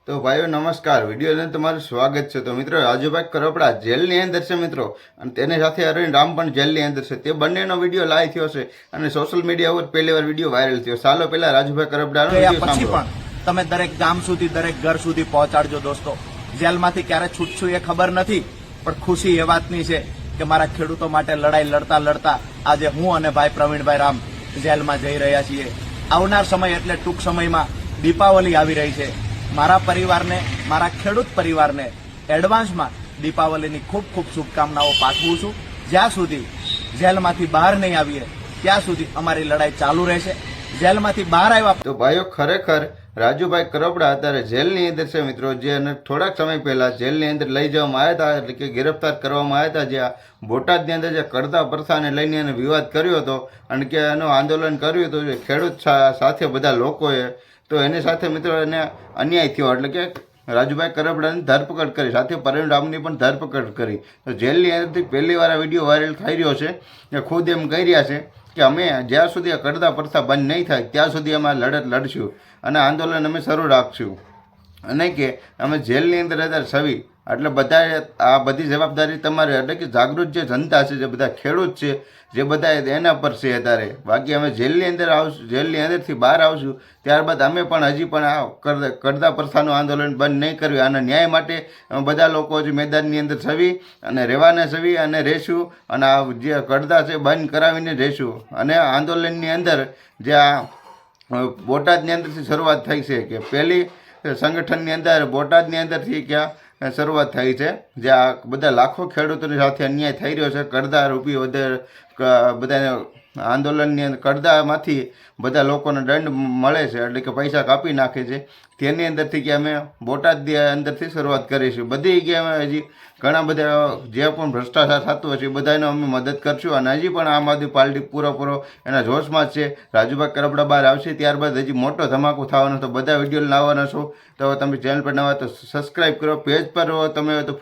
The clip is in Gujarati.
તો ભાઈઓ નમસ્કાર, વિડીયોને તમારું સ્વાગત છે। તો મિત્રો રાજુભાઈ કરપડા જેલની અંદર છે મિત્રો, અને તેની સાથે અરવિંદ રામ પણ જેલની અંદર છે। તે બંનેનો વિડીયો લાઈવ થયો છે અને સોશિયલ મીડિયા ઉપર પહેલી વાર વિડીયો વાયરલ થયો। ચાલો પહેલા રાજુભાઈ કરપડાનો વિડીયો પછી સાંભળો। પણ તમે દરેક ગામ સુધી દરેક ઘર સુધી પહોંચાડજો દોસ્તો। જેલમાંથી ક્યારે છૂટશું એ ખબર નથી, પણ ખુશી એ વાતની છે કે મારા ખેડૂતો માટે લડાઈ લડતા લડતા આજે હું અને ભાઈ પ્રવીણભાઈ રામ જેલમાં જઈ રહ્યા છીએ। આવનાર સમય એટલે ટૂંક સમયમાં દીપાવલી આવી રહી છે। મારા પરિવારને, મારા ખેડૂત પરિવારને એડવાન્સમાં દીપાવલીની ખૂબ ખૂબ શુભકામનાઓ પાઠવું છું। જ્યાં સુધી જેલમાંથી બહાર નહીં આવીએ ત્યાં સુધી અમારી લડાઈ ચાલુ રહેશે। જેલમાંથી બહાર આવ્યા તો ભાઈઓ ખરેખર રાજુભાઈ કરપડા અત્યારે જેલની અંદર છે મિત્રો, જે થોડાક સમય પહેલા જેલની અંદર લઈ જવામાં આવ્યા હતા, એટલે કે ગિરફ્તાર કરવામાં આવ્યા હતા। જ્યાં બોટાદની અંદર જે કરતા પ્રથાને લઈને એને વિવાદ કર્યો હતો અને કે એનું આંદોલન કર્યું હતું ખેડૂત સાથે બધા લોકોએ, તો એની સાથે મિત્રો એને અન્યાય થયો, એટલે કે રાજુભાઈ કરપડાની ધરપકડ કરી, સાથે પ્રવીણ રામની પણ ધરપકડ કરી। તો જેલની અંદરથી પહેલી વાર આ વિડીયો વાયરલ થઈ રહ્યો છે કે ખુદ એમ કહી રહ્યા છે કે અમે જ્યાં સુધી આ કરતા પ્રથા બંધ નહીં થાય ત્યાં સુધી અમે લડત લડશું અને આંદોલન અમે શરૂ રાખશું, અને કે અમે જેલની અંદર અત્યારે છવી, એટલે બધા આ બધી જવાબદારી તમારી, એટલે કે જાગૃત જે જનતા છે, જે બધા ખેડૂત છે, જે બધા એના પર છે અત્યારે। બાકી અમે જેલની અંદર આવશું, જેલની અંદરથી બહાર આવશું ત્યારબાદ અમે પણ હજી પણ આ કરતા પ્રથાનું આંદોલન બંધ નહીં કર્યું। આના ન્યાય માટે અમે બધા લોકો હજી મેદાનની અંદર છવી અને રહેવાના છવી અને રહેશું, અને આ જે કરતા છે બંધ કરાવીને રહેશું। અને આંદોલનની અંદર જે આ બોટાદની અંદરથી શરૂઆત થઈ છે, કે પહેલી સંગઠનની અંદર બોટાદની અંદરથી ક્યાં શરૂઆત થઈ છે, જ્યાં બધા લાખો ખેડૂતોની સાથે અન્યાય થઈ રહ્યો છે। કરદા રૂપી વધારે બધા આંદોલનની અંદર કરદામાંથી બધા લોકોને દંડ મળે છે, એટલે કે પૈસા કાપી નાખે છે। તેની અંદરથી કે અમે બોટાદની અંદરથી શરૂઆત કરીશું। બધી કે અમે હજી ઘણા બધા જે પણ ભ્રષ્ટાચાર થતું હશે એ બધાને અમે મદદ કરશું, અને હજી પણ આમ આદમી પાર્ટી પૂરો એના જોશમાં જ છે। રાજુભાઈ કરપડા બહાર આવશે ત્યારબાદ હજી મોટો ધમાકો થવાનો, તો બધા વિડીયો લાવવાના છો। તો તમે ચેનલ પર નવા તો સબસ્ક્રાઈબ કરો, પેજ પર તમે તો